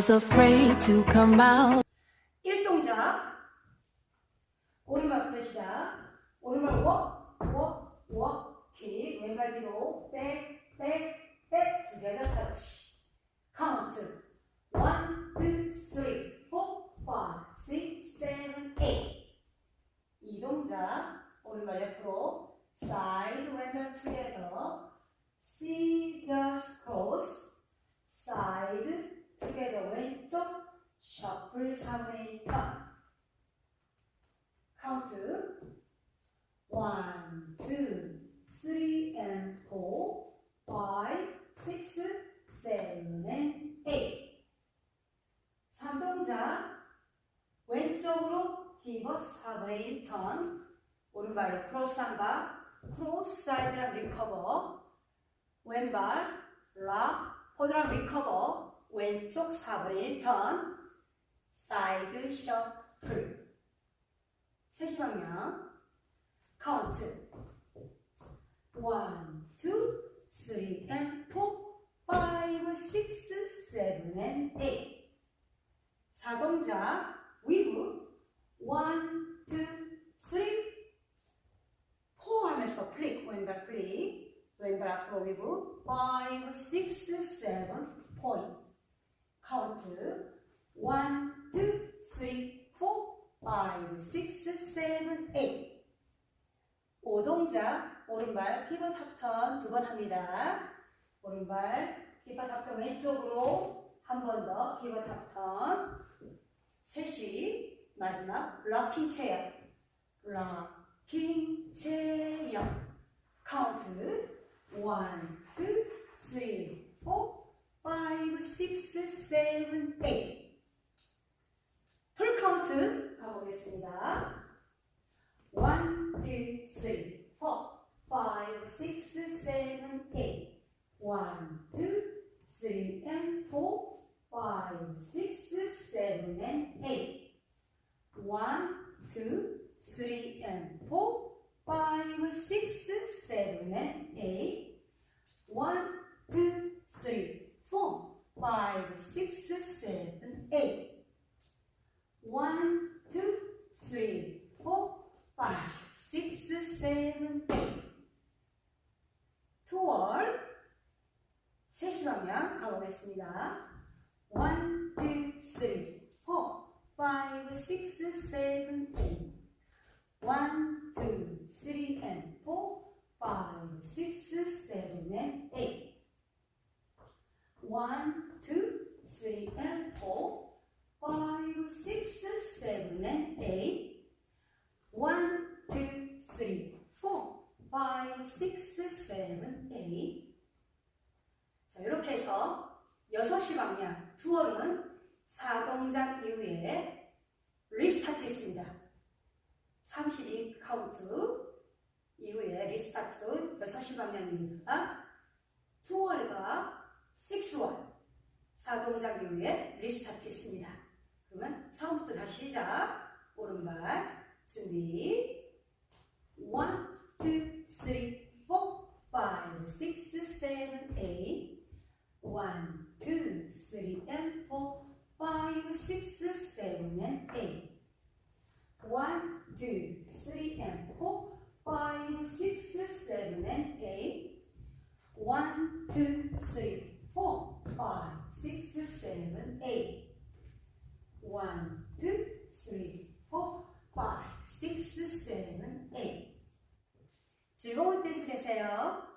was afraid to come out. 1동작 오른발부터 시작. 오른발 워, 킥. 왼발 뒤로 백, together touch. Count 1, 2, 3, 4, 5, 6, 7, 8. 이 동작 오른발 옆으로 side, 왼발 together. scissors cross. side, together 왼쪽 셔플 3회 턴. 카운트 1, 2, 3 and 4, 5, 6, 7 and 8. 3동작 왼쪽으로 피벗 4회 턴. 오른발로 크로스 한바, 크로스 사이드랑 리커버. 왼발 락, 호드랑 리커버. 왼쪽 4분의 1턴. 사이드 셔플. 3시 방향. 카운트 1, 2, 3 and 4, 5, 6, 7 and 8. 4동작 위브 1, 2, 3, 4 하면서 플릭. 왼발 플릭. 왼발 앞으로 위브 5, 6, 7 포인트. 카운트 1, 2, 3, 4, 5, 6, 7, 8. 5동작 오른발 피벗 합턴 2번 합니다. 오른발 피벗 합턴 왼쪽으로 한 번 더 피벗 합턴. 3시 마지막 럭킹 체어. 럭킹 체어. 카운트 1, 2, 3, 4, 5, 6, 7, 8. 풀 카운트 가보겠습니다. 1, 2, 3, 4, 5, 6, 7, 8. 1, 2, 3 and 4, 5, 6, 7 and 8. 1, 2, 3 and 4, 5, 6, 7 and 8. 1, 2, 3, 4, 5, 6, 7, 8. 1, 2, 3, 4, 5, 6, 7, 8. 투월 3시 방향 가보겠습니다. 1, 2, 3, 4, 5, 6, 7, 8. 1, 2, 3 and 4, 5, 6, 7 and 8. 1, 2, 3 and 4, 5, 6, 7 and 8. 1, 2, 3, 4, 5, 6, 7, 8. 자, 이렇게 해서 6시 방향 투어는 4동작 이후에 리스타트 있습니다. 32 카운트 이후에 리스타트 6시 방향입니다. 투월과 6월 4동작 이후에 리스타트 있습니다. 그러면 처음부터 다시 시작. 오른발 준비 1, 2, 3, 4, 5, 6, 7, 8. 1, 2, 3 and 4, 5, 6, 7 and 8. 1, 2, 3 and 4, 5, 6, 7 and 8. 1, 2, 3, 4, 5, 6, 7, 8. 1, 2, 3, 4, 5, 6, 7, 8. 즐거운 댄스 되세요.